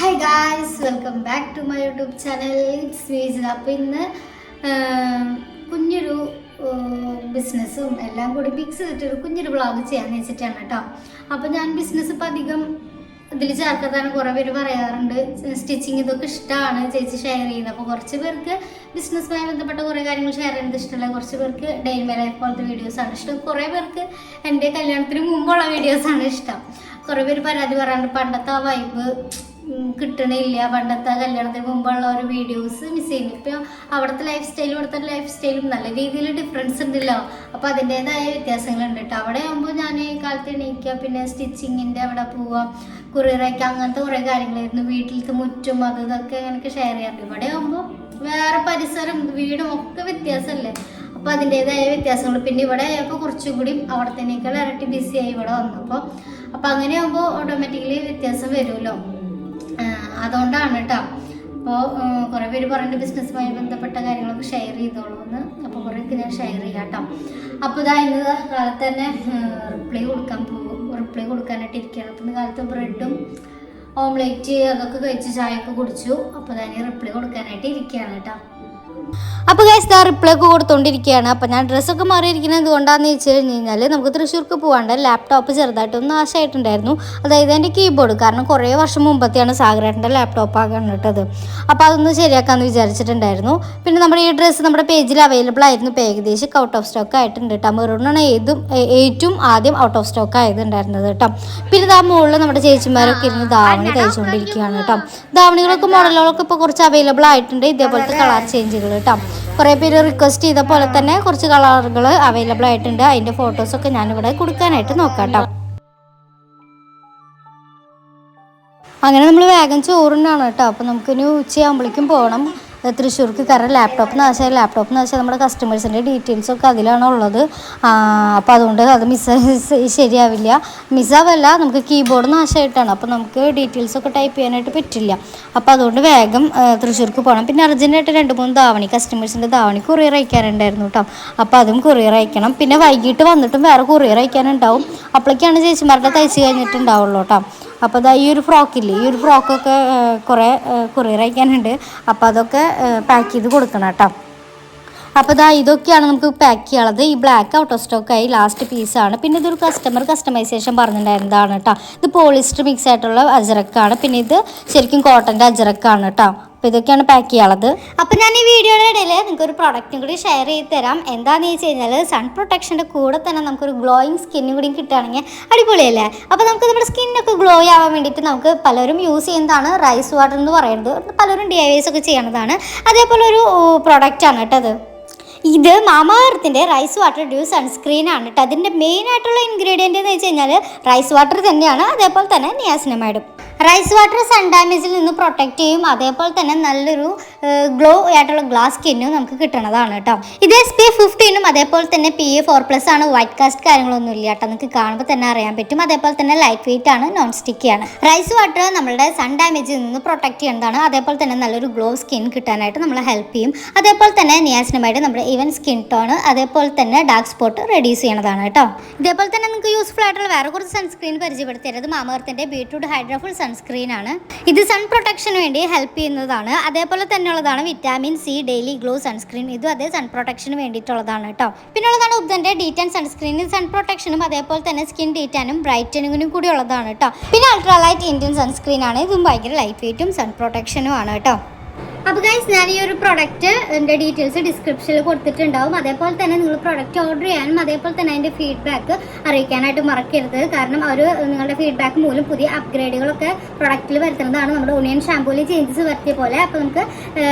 Hi guys, welcome back to my YouTube channel. It's മീസ്. അപ്പോൾ ഇന്ന് കുഞ്ഞൊരു ബിസിനസ്സും എല്ലാം കൂടി മിക്സ് ചെയ്തിട്ടൊരു കുഞ്ഞൊരു വ്ളോഗ് ചെയ്യാമെന്ന് വെച്ചിട്ടാണ് കേട്ടോ. അപ്പോൾ ഞാൻ ബിസിനസ് ഇപ്പം അധികം ഇതിൽ ചേർക്കാതാണ്. കുറേ പേര് പറയാറുണ്ട് സ്റ്റിച്ചിങ് ഇതൊക്കെ ഇഷ്ടമാണ് ചേച്ചി ഷെയർ ചെയ്യുന്നത്. അപ്പോൾ കുറച്ച് പേർക്ക് ബിസിനസ്സുമായി ബന്ധപ്പെട്ട കുറേ കാര്യങ്ങൾ ഷെയർ ചെയ്യുന്നത് ഇഷ്ടമല്ല, കുറച്ച് പേർക്ക് ഡെയിലി മൈ ലൈഫ് പോലത്തെ വീഡിയോസാണ് ഇഷ്ടം, കുറേ പേർക്ക് എൻ്റെ കല്യാണത്തിന് മുമ്പുള്ള വീഡിയോസാണ് ഇഷ്ടം. കുറേ പേര് പരാതി പറയാറുണ്ട് പണ്ടത്തെ ആ വൈബ് കിട്ടണില്ല, പണ്ടത്തെ കല്യാണത്തിന് മുമ്പുള്ള ഒരു വീഡിയോസ് മിസ് ചെയ്യുന്നു. ഇപ്പം അവിടുത്തെ ലൈഫ് സ്റ്റൈലും ഇവിടുത്തെ ലൈഫ് സ്റ്റൈലും നല്ല രീതിയിൽ ഡിഫറൻസ് ഉണ്ടല്ലോ. അപ്പോൾ അതിൻ്റെതായ വ്യത്യാസങ്ങളുണ്ട് കേട്ടോ. അവിടെ ആകുമ്പോൾ ഞാൻ ഈ കാലത്ത് എണീക്കുക, പിന്നെ സ്റ്റിച്ചിങ്ങിൻ്റെ അവിടെ പോവുക, കുറിയറയ്ക്കുക, അങ്ങനത്തെ കുറേ കാര്യങ്ങളായിരുന്നു. വീട്ടിലത്തെ മുറ്റും അത് ഇതൊക്കെ എനിക്ക് ഷെയർ ചെയ്യാറുണ്ട്. ഇവിടെ ആകുമ്പോൾ വേറെ പരിസരം വീടും ഒക്കെ വ്യത്യാസമല്ലേ. അപ്പോൾ അതിൻ്റെതായ വ്യത്യാസങ്ങൾ. പിന്നെ ഇവിടെ ആയപ്പോൾ കുറച്ചും കൂടി അവിടത്തേക്കാൾ ഇരട്ടി ബിസിയായി ഇവിടെ വന്നപ്പോൾ. അപ്പോൾ അങ്ങനെ ആകുമ്പോൾ ഓട്ടോമാറ്റിക്കലി വ്യത്യാസം വരുമല്ലോ. അതുകൊണ്ടാണ് കേട്ടോ. അപ്പോൾ കുറേ പേര് പറഞ്ഞിട്ട് ബിസിനസ്സുമായി ബന്ധപ്പെട്ട കാര്യങ്ങളൊക്കെ ഷെയർ ചെയ്തോളൂ എന്ന്. അപ്പോൾ കുറേയൊക്കെ ഞാൻ ഷെയർ ചെയ്യാം കേട്ടോ. അപ്പോൾ ഇന്ന് കാലത്ത് തന്നെ റിപ്ലൈ കൊടുക്കാനായിട്ട് ഇരിക്കുകയാണ്. അപ്പോൾ ഇന്ന് കാലത്ത് ബ്രെഡും ഓംലേറ്റ് അതൊക്കെ കഴിച്ച് ചായയൊക്കെ കുടിച്ചു. അപ്പോൾ റിപ്ലൈ കൊടുക്കാനായിട്ട് ഇരിക്കുകയാണ് കേട്ടോ. അപ്പോൾ ഗൈസ് റിപ്ലൈ ഒക്കെ കൊടുത്തുകൊണ്ടിരിക്കുകയാണ്. അപ്പോൾ ഞാൻ ഡ്രസ്സൊക്കെ മാറിയിരിക്കുന്നത് എന്തുകൊണ്ടാണെന്ന് വെച്ച് കഴിഞ്ഞാൽ നമുക്ക് തൃശ്ശൂർക്ക് പോകാണ്ട് ലാപ്ടോപ്പ് ചെറുതായിട്ടൊന്ന് നാശമായിട്ടുണ്ടായിരുന്നു. അതായത് എൻ്റെ കീബോർഡ്, കാരണം കുറേ വർഷം മുമ്പത്തെയാണ് സാഗരേട്ടൻ്റെ ലാപ്ടോപ്പ് കണ്ടിട്ടത്. അപ്പോൾ അതൊന്ന് ശരിയാക്കാമെന്ന് വിചാരിച്ചിട്ടുണ്ടായിരുന്നു. പിന്നെ നമ്മുടെ ഈ ഡ്രസ്സ് നമ്മുടെ പേജിൽ അവൈലബിൾ ആയിരുന്നു. ഇപ്പോൾ ഏകദേശം ഔട്ട് ഓഫ് സ്റ്റോക്ക് ആയിട്ടുണ്ട് കേട്ടോ. മെറൂണാണ് ഏറ്റവും ആദ്യം ഔട്ട് ഓഫ് സ്റ്റോക്ക് ആയതുണ്ടായിരുന്നത് കേട്ടോ. പിന്നെ ആ മുകളിൽ നമ്മുടെ ചേച്ചിമാരൊക്കെ ഇരുന്ന് ധാവണി തയ്ച്ചുകൊണ്ടിരിക്കുകയാണ് കേട്ടോ. ധാവണികളൊക്കെ മോഡലുകളൊക്കെ ഇപ്പോൾ കുറച്ച് അവൈലബിൾ ആയിട്ടുണ്ട്, ഇതേപോലത്തെ കളർ ചേഞ്ചുകൾ കേട്ടോ. കുറേ പേര് റിക്വസ്റ്റ് ചെയ്ത പോലെ തന്നെ കുറച്ച് കളറുകൾ അവൈലബിൾ ആയിട്ടുണ്ട്. അതിൻ്റെ ഫോട്ടോസൊക്കെ ഞാനിവിടെ കൊടുക്കാനായിട്ട് നോക്കാം കേട്ടോ. അങ്ങനെ നമ്മൾ വേഗം ചോറുണ്ടാണ് കേട്ടോ. അപ്പോൾ നമുക്കിനി ഉച്ചയാകുമ്പോഴേക്കും പോകണം തൃശ്ശൂർക്ക്. കാരണം ലാപ്ടോപ്പ് നാശാൽ നമ്മുടെ കസ്റ്റമേഴ്സിൻ്റെ ഡീറ്റെയിൽസൊക്കെ അതിലാണ് ഉള്ളത്. അപ്പോൾ അതുകൊണ്ട് അത് ശരിയാവില്ല. മിസ്സാവല്ല, നമുക്ക് കീബോർഡ് നാശമായിട്ടാണ്. അപ്പോൾ നമുക്ക് ഡീറ്റെയിൽസൊക്കെ ടൈപ്പ് ചെയ്യാനായിട്ട് പറ്റില്ല. അപ്പോൾ അതുകൊണ്ട് വേഗം തൃശ്ശൂർക്ക് പോകണം. പിന്നെ അർജൻറ്റായിട്ട് 2-3 ധാവണി കസ്റ്റമേഴ്സിൻ്റെ ധാവണി കൊറിയർ അയക്കാനുണ്ടായിരുന്നു കേട്ടോ. അപ്പോൾ അതും കൊറിയർ അയക്കണം. പിന്നെ വൈകിട്ട് വന്നിട്ടും വേറെ കൊറിയർ അയക്കാനുണ്ടാവും. അപ്പോഴേക്കാണ് ചേച്ചിമാരുടെ തയ്ച്ച് കഴിഞ്ഞിട്ടുണ്ടാവുള്ളൂ കേട്ടോ. അപ്പോൾ ഈ ഒരു ഫ്രോക്കില്ലേ, ഈ ഒരു ഫ്രോക്കൊക്കെ കുറേ കൊറിയർ അയക്കാനുണ്ട്. അപ്പോൾ അതൊക്കെ പാക്ക് ചെയ്ത് കൊടുക്കണം കേട്ടോ. അപ്പോൾ ഇതൊക്കെയാണ് നമുക്ക് പാക്ക് ചെയ്യാനുള്ളത്. ഈ ബ്ലാക്ക് ഔട്ട് ഓഫ് സ്റ്റോക്കായി ലാസ്റ്റ് പീസാണ്. പിന്നെ ഇതൊരു കസ്റ്റമൈസേഷൻ പറഞ്ഞിട്ടുണ്ടായിരുന്നതാണ് കേട്ടോ. ഇത് പോളിസ്റ്റർ മിക്സ് ആയിട്ടുള്ള അജറക്കാണ്. പിന്നെ ഇത് ശരിക്കും കോട്ടൻ്റെ അജറക്കാണ് കേട്ടോ. അപ്പോൾ ഇതൊക്കെയാണ് പാക്ക് ചെയ്യാനുള്ളത്. അപ്പോൾ ഞാൻ ഈ വീഡിയോയുടെ ഇടയിൽ നിങ്ങൾക്കൊരു പ്രൊഡക്റ്റും കൂടി ഷെയർ ചെയ്ത് തരാം. എന്താണെന്ന് വെച്ച് കഴിഞ്ഞാൽ സൺ പ്രൊട്ടക്ഷൻ്റെ കൂടെ തന്നെ നമുക്കൊരു ഗ്ലോയിങ് സ്കിന്നും കൂടി കിട്ടുകയാണെങ്കിൽ അടിപൊളിയല്ലേ. അപ്പോൾ നമുക്ക് നമ്മുടെ സ്കിന്നൊക്കെ ഗ്ലോ ആവാൻ വേണ്ടിയിട്ട് നമുക്ക് പലരും യൂസ് ചെയ്യുന്നതാണ് റൈസ് വാട്ടർ എന്ന് പറയുന്നത്. പലരും DIYs ഒക്കെ ചെയ്യണതാണ്. അതേപോലെ ഒരു പ്രൊഡക്റ്റാണ് കേട്ടോ അത്. ഇത് മാമാ എർത്തിൻ്റെ റൈസ് വാട്ടർ ഡ്യൂ സൺസ്ക്രീൻ ആണ് കേട്ടോ. അതിൻ്റെ മെയിൻ ആയിട്ടുള്ള ഇൻഗ്രീഡിയൻ്റ് എന്ന് വെച്ച് കഴിഞ്ഞാൽ റൈസ് വാട്ടർ തന്നെയാണ്. അതേപോലെ തന്നെ നിയാസിനമൈഡും. റൈസ് വാട്ടർ സൺ ഡാമേജിൽ നിന്ന് പ്രൊട്ടക്റ്റ് ചെയ്യും. അതേപോലെ തന്നെ നല്ലൊരു ഗ്ലോ ആയിട്ടുള്ള ഗ്ലാസ് സ്കിന്നും നമുക്ക് കിട്ടണതാണ് കേട്ടോ. ഇത് SPF 15 അതേപോലെ തന്നെ PA4+ ആണ്. വൈറ്റ് കാസ്റ്റ് കാര്യങ്ങളൊന്നും ഇല്ല കേട്ടോ. നമുക്ക് കാണുമ്പോൾ തന്നെ അറിയാൻ പറ്റും. അതേപോലെ തന്നെ ലൈറ്റ് വെയിറ്റ് ആണ്, നോൺ സ്റ്റിക്കി ആണ്. റൈസ് വാട്ടർ നമ്മുടെ സൺ ഡാമേജിൽ നിന്ന് പ്രൊട്ടക്റ്റ് ചെയ്യുന്നതാണ്. അതേപോലെ തന്നെ നല്ലൊരു ഗ്ലോ സ്കിൻ കിട്ടാനായിട്ട് നമ്മളെ ഹെൽപ്പ് ചെയ്യും. അതേപോലെ തന്നെ നിയാസിനമൈഡ് നമ്മുടെ ഈവൻ സ്കിൻ ടോൺ അതേപോലെ തന്നെ ഡാർക്ക് സ്പോട്ട് റെഡ്യൂസ് ചെയ്യണതാണ് കേട്ടോ. ഇതേപോലെ തന്നെ നിങ്ങൾക്ക് യൂസ്ഫുൾ ആയിട്ടുള്ള വേറെ കുറച്ച് സൺസ്ക്രീൻ പരിചയപ്പെടുത്തിയത് മാമാ എർത്തിൻ്റെ ബീട്രൂട്ട് ഹൈഡ്രാഫുൾ സൺസ്ക്രീൻ ആണ്. ഇത് സൺ പ്രൊട്ടക്ഷന് വേണ്ടി ഹെൽപ്പ് ചെയ്യുന്നതാണ്. അതേപോലെ തന്നെയുള്ളതാണ് vitamin C daily glow sunscreen. ഇതും അതേ സൺ പ്രൊട്ടക്ഷന് വേണ്ടിയിട്ടുള്ളതാണ് കേട്ടോ. പിന്നെ ഉള്ളതാണ് ഉബ്ദൻ്റെ ഡീറ്റാൻ സൺസ്ക്രീൻ. സൺ പ്രൊട്ടക്ഷനും അതേപോലെ തന്നെ സ്കിൻ ഡീറ്റാനും ബ്രൈറ്റനിങ്ങിനും കൂടി ഉള്ളതാണ് കേട്ടോ. പിന്നെ അൾട്രാലൈറ്റ് ഇന്ത്യൻ സൺസ്ക്രീൻ ആണ്. ഇതും ഭയങ്കര ലൈറ്റ് വെയിറ്റും സൺ പ്രൊട്ടക്ഷനും ആണ് കേട്ടോ. അപ്പോൾ ഗൈസ് ഞാൻ ഈ ഒരു പ്രൊഡക്റ്റ് എൻ്റെ ഡീറ്റെയിൽസ് ഡിസ്ക്രിപ്ഷനിൽ കൊടുത്തിട്ടുണ്ടാവും. അതേപോലെ തന്നെ നിങ്ങൾ പ്രൊഡക്റ്റ് ഓർഡർ ചെയ്യാനും അതേപോലെ തന്നെ അതിൻ്റെ ഫീഡ്ബാക്ക് അറിയിക്കാനായിട്ട് മറക്കരുത്. കാരണം നിങ്ങളുടെ ഫീഡ്ബാക്ക് മൂലം പുതിയ അപ്ഗ്രേഡുകളൊക്കെ പ്രൊഡക്റ്റിൽ വരുത്തുന്നതാണ്. നമ്മുടെ ഓണിയൻ ഷാമ്പൂവിൽ ചേഞ്ചസ് വരുത്തിയ പോലെ. അപ്പോൾ നമുക്ക്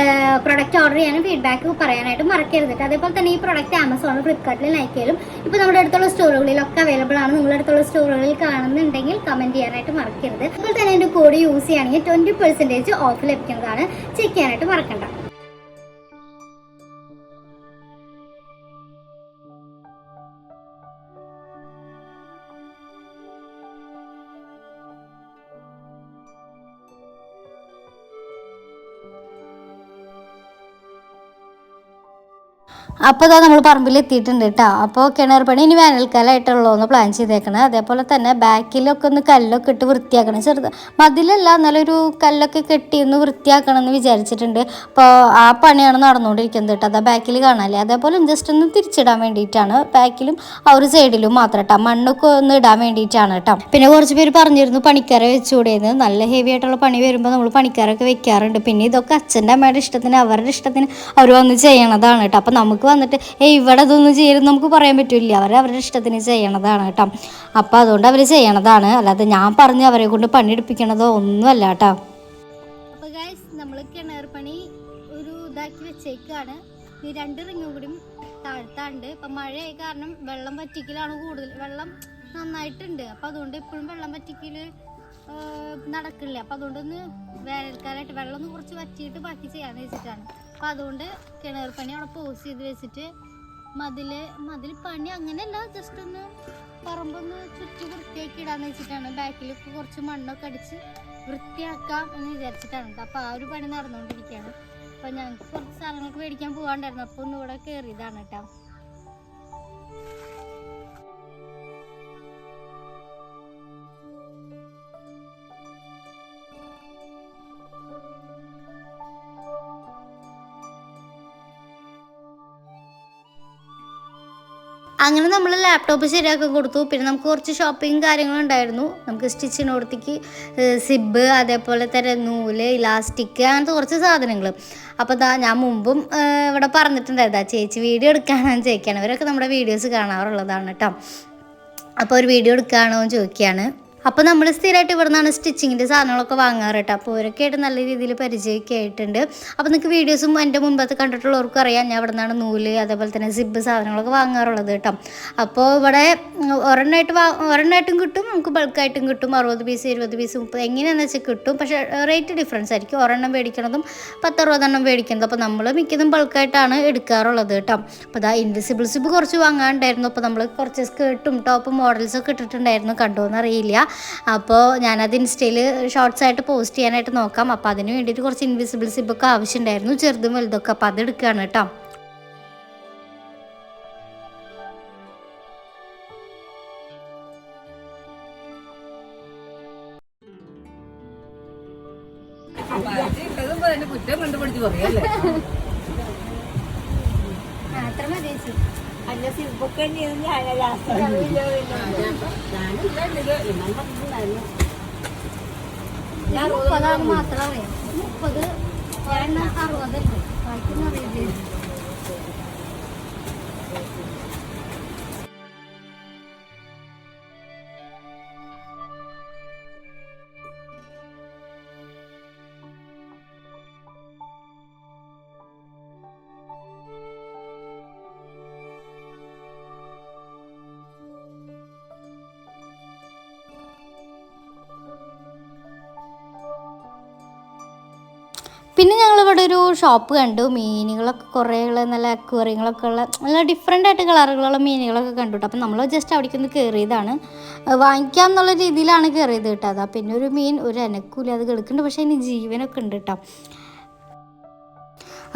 പ്രൊഡക്റ്റ് ഓർഡർ ചെയ്യാനും ഫീഡ്ബാക്ക് പറയാനായിട്ട് മറക്കരുത്. അതേപോലെ തന്നെ ഈ പ്രൊഡക്റ്റ് ആമസോണിൽ, ഫ്ലിപ്കാർട്ടിൽ, നൈക്കയിലും ഇപ്പോൾ നമ്മുടെ അടുത്തുള്ള സ്റ്റോറുകളിലൊക്കെ അവൈലബിൾ ആണ്. നിങ്ങളുടെ അടുത്തുള്ള സ്റ്റോറുകളിൽ കാണുന്നുണ്ടെങ്കിൽ കമൻറ്റ് ചെയ്യാനായിട്ട് മറക്കരുത്. അതുപോലെ തന്നെ എൻ്റെ കോഡ് യൂസ് ചെയ്യുകയാണെങ്കിൽ 20% ഓഫ് ലഭിക്കുന്നതാണ്. ചെക്ക് ചെയ്യാനായിട്ട് മറക്കണ്ട. അപ്പോൾ അതാ നമ്മൾ പറമ്പിൽ എത്തിയിട്ടുണ്ട് കേട്ടോ. അപ്പോൾ കിണർ പണി ഇനി വേനൽക്കാലമായിട്ടുള്ളൂ ഒന്ന് പ്ലാൻ ചെയ്തേക്കണം. അതേപോലെ തന്നെ ബാക്കിലൊക്കെ ഒന്ന് കല്ലൊക്കെ ഇട്ട് വൃത്തിയാക്കണം. മതിലല്ല, എന്നാലൊരു കല്ലൊക്കെ കെട്ടി ഒന്ന് വൃത്തിയാക്കണം എന്ന് വിചാരിച്ചിട്ടുണ്ട്. അപ്പോൾ ആ പണിയാണ് നടന്നുകൊണ്ടിരിക്കുന്നത് കേട്ടോ. അതാ ബാക്കിൽ കാണാല്ലേ. അതേപോലെ ജസ്റ്റ് ഒന്ന് തിരിച്ചിടാൻ വേണ്ടിയിട്ടാണ്, ബാക്കിലും ആ ഒരു സൈഡിലും മാത്രം കേട്ടോ. മണ്ണൊക്കെ ഒന്ന് ഇടാൻ വേണ്ടിയിട്ടാണ് കേട്ടോ. പിന്നെ കുറച്ച് പേര് പറഞ്ഞിരുന്നു പണിക്കാരെ വെച്ചുകൂടെയെന്ന്. നല്ല ഹെവി ആയിട്ടുള്ള പണി വരുമ്പോൾ നമ്മൾ പണിക്കാരൊക്കെ വെക്കാറുണ്ട്. പിന്നെ ഇതൊക്കെ അച്ഛൻ്റെ അമ്മയുടെ ഇഷ്ടത്തിന്, അവരുടെ ഇഷ്ടത്തിന് അവർ വന്ന് ചെയ്യണതാണ് കേട്ടോ. അപ്പോൾ നമുക്ക് വന്നിട്ട് ഇവിടെ ഇതൊന്നും ചെയ്യരുത് നമുക്ക് പറയാൻ പറ്റില്ല. അവരുടെ ഇഷ്ടത്തിന് ചെയ്യണതാണ് കേട്ടോ. അപ്പോൾ അതുകൊണ്ട് അവർ ചെയ്യണതാണ്, അല്ലാതെ ഞാൻ പറഞ്ഞ് അവരെ കൊണ്ട് പണിയെടുപ്പിക്കണതോ ഒന്നുമല്ല കേട്ടോ. അപ്പോൾ ഗൈസ് നമ്മൾ കിണർ പണി ഒരു ഇതാക്കി വെച്ചേക്കാണ്. ഈ 2 റിങ്ങും കൂടി താഴ്ത്താണ്ട്. ഇപ്പം മഴയായ കാരണം വെള്ളം വറ്റിക്കലാണ് കൂടുതൽ. വെള്ളം നന്നായിട്ടുണ്ട്, അപ്പോൾ അതുകൊണ്ട് എപ്പോഴും വെള്ളം വറ്റിക്കൽ നടക്കില്ല. അപ്പോൾ അതുകൊണ്ടൊന്ന് വേനൽക്കാലമായിട്ട് വെള്ളം ഒന്ന് കുറച്ച് വറ്റിയിട്ട് ബാക്കി ചെയ്യാമെന്ന് വെച്ചിട്ടാണ്. അപ്പോൾ അതുകൊണ്ട് കിണർ പണി അവിടെ പോസ് ചെയ്ത് വെച്ചിട്ട് മതിൽ പണി അങ്ങനെയല്ല, ജസ്റ്റ് ഒന്ന് പറമ്പൊന്ന് ചുറ്റി വൃത്തിയാക്കി ഇടാന്ന് വെച്ചിട്ടാണ്. ബാക്കിലൊക്കെ കുറച്ച് മണ്ണൊക്കെ അടിച്ച് വൃത്തിയാക്കാം എന്ന് വിചാരിച്ചിട്ടാണ് കേട്ടോ. അപ്പോൾ ആ ഒരു പണി നടന്നുകൊണ്ടിരിക്കുകയാണ്. അപ്പോൾ ഞങ്ങൾക്ക് കുറച്ച് സാധനങ്ങൾക്ക് മേടിക്കാൻ പോകാണ്ടായിരുന്നു, അപ്പോൾ ഒന്ന് ഇവിടെ കയറിയതാണ് കേട്ടോ. അങ്ങനെ നമ്മൾ ലാപ്ടോപ്പ് ശരിയാക്കി കൊടുത്തു. പിന്നെ നമുക്ക് കുറച്ച് ഷോപ്പിംഗ് കാര്യങ്ങളുണ്ടായിരുന്നു. നമുക്ക് സ്റ്റിച്ചിനോടത്തേക്ക് സിബ്, അതേപോലെ തന്നെ നൂല്, ഇലാസ്റ്റിക്, അങ്ങനത്തെ കുറച്ച് സാധനങ്ങൾ. അപ്പോൾ ഞാൻ മുമ്പും ഇവിടെ പറഞ്ഞിട്ടുണ്ടായിരുന്നു, ചേച്ചി വീഡിയോ എടുക്കാനാണ് ചോദിക്കുകയാണ്. ഇവരൊക്കെ നമ്മുടെ വീഡിയോസ് കാണാറുള്ളതാണ് കേട്ടോ. അപ്പോൾ ഒരു വീഡിയോ എടുക്കുകയാണോ എന്ന് ചോദിക്കുകയാണ്. അപ്പോൾ നമ്മൾ സ്ഥിരമായിട്ട് ഇവിടെ നിന്നാണ് സ്റ്റിച്ചിങ്ങിൻ്റെ സാധനങ്ങളൊക്കെ വാങ്ങാറ് കേട്ടോ. അപ്പോൾ അവരൊക്കെ ആയിട്ട് നല്ല രീതിയിൽ പരിചയമൊക്കെ ആയിട്ടുണ്ട്. അപ്പോൾ നിങ്ങൾക്ക് വീഡിയോസും എൻ്റെ മുമ്പത്തെ കണ്ടിട്ടുള്ളവർക്കും അറിയാം, ഞാൻ ഇവിടെ നിന്നാണ് നൂല്, അതേപോലെ തന്നെ സിബ് സാധനങ്ങളൊക്കെ വാങ്ങാറുള്ളത് കേട്ടോ. അപ്പോൾ ഇവിടെ ഒരെണ്ണമായിട്ടും കിട്ടും, നമുക്ക് ബൾക്കായിട്ടും കിട്ടും. 60 പീസ്, 20 പീസ്, 30 എങ്ങനെയാണെന്ന് വെച്ചാൽ കിട്ടും. പക്ഷേ റേറ്റ് ഡിഫറൻസ് ആയിരിക്കും. ഒരെണ്ണം മേടിക്കണതും 10-60 മേടിക്കുന്നതും. അപ്പോൾ നമ്മൾ മിക്കതും ബൾക്കായിട്ടാണ് എടുക്കാറുള്ളത് കേട്ടോ. അപ്പോൾ ഇൻവിസിബിൾ സിബ് കുറച്ച് വാങ്ങാനുണ്ടായിരുന്നു. അപ്പോൾ നമ്മൾ കുറച്ച് സ്കേർട്ടും ടോപ്പും മോഡൽസൊക്കെ ഇട്ടിട്ടുണ്ടായിരുന്നു, കണ്ടോയെന്നറിയില്ല. അപ്പോൾ ഞാനത് ഇൻസ്റ്റയിൽ ഷോർട്സ് ആയിട്ട് പോസ്റ്റ് ചെയ്യാനായിട്ട് നോക്കാം. അപ്പോൾ അതിന് വേണ്ടിയിട്ട് കുറച്ച് ഇൻവിസിബിൾ സിബൊക്കെ ആവശ്യമുണ്ടായിരുന്നു, ചെറുതും വലുതൊക്കെ. അപ്പോൾ അത് എടുക്കുകയാണ് കേട്ടോ. അല്ല സിബൊക്കെ ലാസ്റ്റ് ഞാൻ 30 മാത്രം അറിയാം. 30 60 ബാക്കിയൊന്നും അറിയില്ല. പിന്നെ ഞങ്ങളിവിടെ ഒരു ഷോപ്പ് കണ്ടു. മീനുകളൊക്കെ കുറേ നല്ല അക്വേറിയങ്ങളൊക്കെ ഉള്ള നല്ല ഡിഫറെൻ്റ് ആയിട്ട് കളറുകളുള്ള മീനുകളൊക്കെ കണ്ടു കേട്ടോ. അപ്പം നമ്മൾ ജസ്റ്റ് അവിടേക്കൊന്ന് കയറിയതാണ്, വാങ്ങിക്കാം എന്നുള്ള രീതിയിലാണ് കയറിയത് കേട്ടോ. അതാ പിന്നെ ഒരു മീൻ ഒരു അനക്കൂല അത് കിടക്കുന്നുണ്ട്, പക്ഷേ ഇനി ജീവനൊക്കെ ഉണ്ട് കേട്ടോ.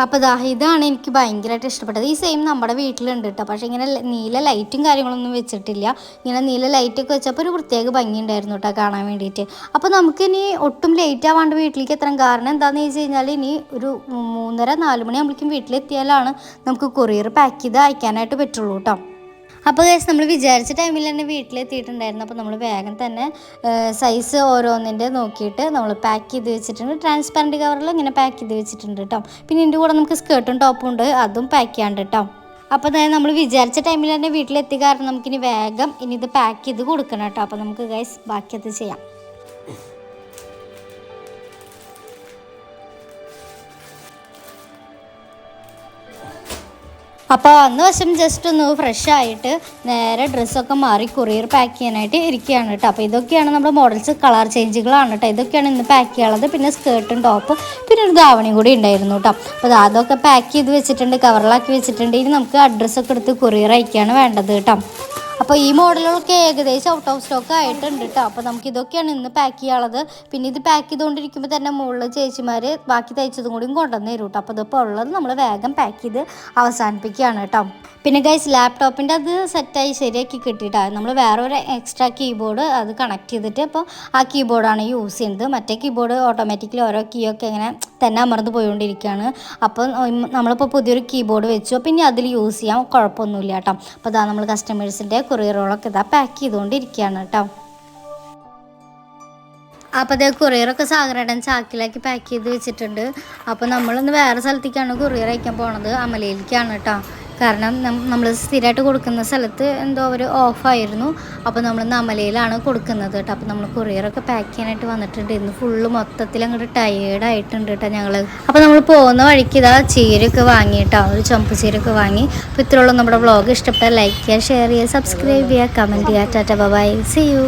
അപ്പോൾ ഇതാണ് എനിക്ക് ഭയങ്കരമായിട്ട് ഇഷ്ടപ്പെട്ടത്. ഈ സെയിം നമ്മുടെ വീട്ടിലുണ്ട് കേട്ടോ, പക്ഷേ ഇങ്ങനെ നീല ലൈറ്റും കാര്യങ്ങളൊന്നും വെച്ചിട്ടില്ല. ഇങ്ങനെ നീല ലൈറ്റൊക്കെ വെച്ചപ്പോൾ ഒരു പ്രത്യേക ഭംഗി ഉണ്ടായിരുന്നു കേട്ടോ കാണാൻ വേണ്ടിയിട്ട്. അപ്പോൾ നമുക്കിനി ഒട്ടും ലേറ്റ് ആവാണ്ട് വീട്ടിലേക്ക് എത്താൻ കാരണം എന്താണെന്ന് വെച്ച് കഴിഞ്ഞാൽ ഇനി ഒരു 3:30-4 മണിയാകുമ്പോഴേക്കും വീട്ടിലെത്തിയാലാണ് നമുക്ക് കൊറിയർ പാക്ക് ചെയ്ത് അയക്കാനായിട്ട് പറ്റുള്ളൂ കേട്ടോ. അപ്പോൾ ഗൈസ് നമ്മൾ വിചാരിച്ച ടൈമിൽ തന്നെ വീട്ടിലെത്തിയിട്ടുണ്ടായിരുന്നു. അപ്പോൾ നമ്മൾ വേഗം തന്നെ സൈസ് ഓരോന്നിൻ്റെ നോക്കിയിട്ട് നമ്മൾ പാക്ക് ചെയ്ത് വെച്ചിട്ടുണ്ട്. ട്രാൻസ്പെറൻറ്റ് കവറിൽ ഇങ്ങനെ പാക്ക് ചെയ്ത് വെച്ചിട്ടുണ്ട് കേട്ടോ. പിന്നെ ഇതിൻ്റെ കൂടെ നമുക്ക് സ്കേർട്ടും ടോപ്പും ഉണ്ട്, അതും പാക്ക് ചെയ്യാണ്ട് കേട്ടോ. അപ്പോൾ അതായത് നമ്മൾ വിചാരിച്ച ടൈമിൽ തന്നെ വീട്ടിലെത്തി കാരണം നമുക്കിനി വേഗം ഇനി ഇത് പാക്ക് ചെയ്ത് കൊടുക്കണം കേട്ടോ. അപ്പോൾ നമുക്ക് ഗൈസ് ബാക്കി അത് ചെയ്യാം. അപ്പോൾ അന്ന് വശം ജസ്റ്റ് ഒന്ന് ഫ്രഷ് ആയിട്ട് നേരെ ഡ്രസ്സൊക്കെ മാറി കൊറിയർ പാക്ക് ചെയ്യാനായിട്ട് ഇരിക്കുകയാണ് കേട്ടോ. അപ്പോൾ ഇതൊക്കെയാണ് നമ്മുടെ മോഡൽസ്, കളർ ചേഞ്ചുകളാണ് കേട്ടോ. ഇതൊക്കെയാണ് ഇന്ന് പാക്ക് ചെയ്യാനുള്ളത്. പിന്നെ സ്കേർട്ടും ടോപ്പ് പിന്നെ ഒരു ധാവണിയും കൂടി ഉണ്ടായിരുന്നു കേട്ടോ. അപ്പോൾ അതൊക്കെ പാക്ക് ചെയ്ത് വെച്ചിട്ടുണ്ട്, കവറിലാക്കി വെച്ചിട്ടുണ്ട്. ഇനി നമുക്ക് അഡ്രസ്സൊക്കെ എടുത്ത് കൊറിയർ അയക്കുകയാണ് വേണ്ടത് കേട്ടോ. അപ്പോൾ ഈ മോഡലുകളൊക്കെ ഏകദേശം ഔട്ട് ഓഫ് സ്റ്റോക്ക് ആയിട്ടുണ്ട് കേട്ടോ. അപ്പോൾ നമുക്ക് ഇതൊക്കെയാണ് ഇന്ന് പാക്ക് ചെയ്യാനുള്ളത്. പിന്നെ ഇത് പാക്ക് ചെയ്തുകൊണ്ടിരിക്കുമ്പോൾ തന്നെ മുകളിൽ ചേച്ചിമാർ ബാക്കി തയ്ച്ചതും കൂടിയും കൊണ്ടുവന്ന് തരും കേട്ടോ. അപ്പോൾ ഇതിപ്പോൾ ഉള്ളത് നമ്മൾ വേഗം പാക്ക് ചെയ്ത് അവസാനിപ്പിക്കുകയാണ് കേട്ടോ. പിന്നെ ഗൈസ് ലാപ്ടോപ്പിൻ്റെ അത് സെറ്റായി ശരിയാക്കി കിട്ടിയിട്ടാണ് നമ്മൾ വേറെ ഒരു എക്സ്ട്രാ കീബോർഡ് അത് കണക്ട് ചെയ്തിട്ട് ഇപ്പോൾ ആ കീബോർഡാണ് യൂസ് ചെയ്യുന്നത്. മറ്റേ കീബോർഡ് ഓട്ടോമാറ്റിക്കലി ഓരോ കീയൊക്കെ ഇങ്ങനെ തന്നെ അമർന്ന് പോയിക്കൊണ്ടിരിക്കുകയാണ്. അപ്പോൾ നമ്മളിപ്പോൾ പുതിയൊരു കീബോർഡ് വെച്ചു. പിന്നെ അതിൽ യൂസ് ചെയ്യാൻ കുഴപ്പമൊന്നുമില്ല കേട്ടോ. അപ്പോൾ ഇതാ നമ്മൾ കസ്റ്റമേഴ്സിൻ്റെ കൊറിയറുകളൊക്കെ ഇതാ പാക്ക് ചെയ്തുകൊണ്ടിരിക്കുകയാണ് കേട്ടോ. അപ്പോൾ അതേ കൊറിയറൊക്കെ സാഗരേടൻ ചാക്കിലാക്കി പാക്ക് ചെയ്ത് വെച്ചിട്ടുണ്ട്. അപ്പോൾ നമ്മളിന്ന് വേറെ സ്ഥലത്തേക്കാണ് കൊറിയർ അയക്കാൻ പോണത്, അമലയിലേക്കാണ് കേട്ടോ. കാരണം നമ്മൾ സ്ഥിരമായിട്ട് കൊടുക്കുന്ന സ്ഥലത്ത് എന്തോ അവർ ഓഫായിരുന്നു. അപ്പോൾ നമ്മൾ അമലയിലാണ് കൊടുക്കുന്നത് കേട്ടോ. അപ്പോൾ നമ്മൾ കൊറിയറൊക്കെ പാക്ക് ചെയ്യാനായിട്ട് വന്നിട്ടുണ്ട്. ഇന്ന് ഫുള്ള് മൊത്തത്തിൽ അങ്ങോട്ട് ടയേർഡായിട്ടുണ്ട് കേട്ടോ ഞങ്ങൾ. അപ്പോൾ നമ്മൾ പോകുന്ന വഴിക്ക് ഇതാ ചീരയൊക്കെ വാങ്ങി കേട്ടോ, ഒരു ചുമപ്പ് ചീരയൊക്കെ വാങ്ങി. അപ്പോൾ ഇത്രയുള്ള നമ്മുടെ വ്ളോഗ് ഇഷ്ടപ്പെട്ടാൽ ലൈക്ക് ചെയ്യുക, ഷെയർ ചെയ്യുക, സബ്സ്ക്രൈബ് ചെയ്യുക, കമൻറ്റ് ചെയ്യുക. Tata bye, see U.